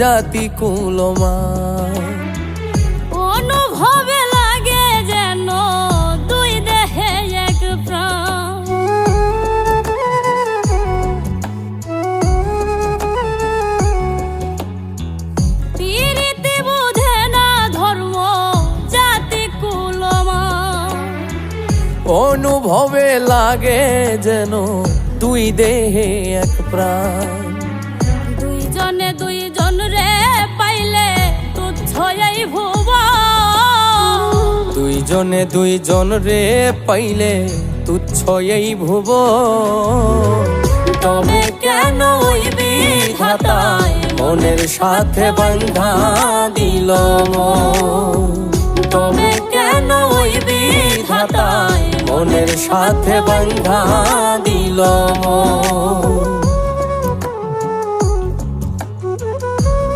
জাতি কুলমান। অনুভবে লাগে যেন দুই দেহে এক প্রাণ। প্রীতি বুঝে না ধর্ম জাতি কুলমান। অনুভবে লাগে যেন দুই দেহে এক প্রাণ। দুইজনে দুইজন রে পাইলে তুচ্ছ এই ভুবন। দুইজনে দুইজন রে পাইলে তুচ্ছ এই ভুবন। তবে কেন ওই বিধাতায় মনের সাথে বান্ধা দিল মন। তবে কেন ওই বিধাতায় মনের সাথে বান্ধা দিল মন।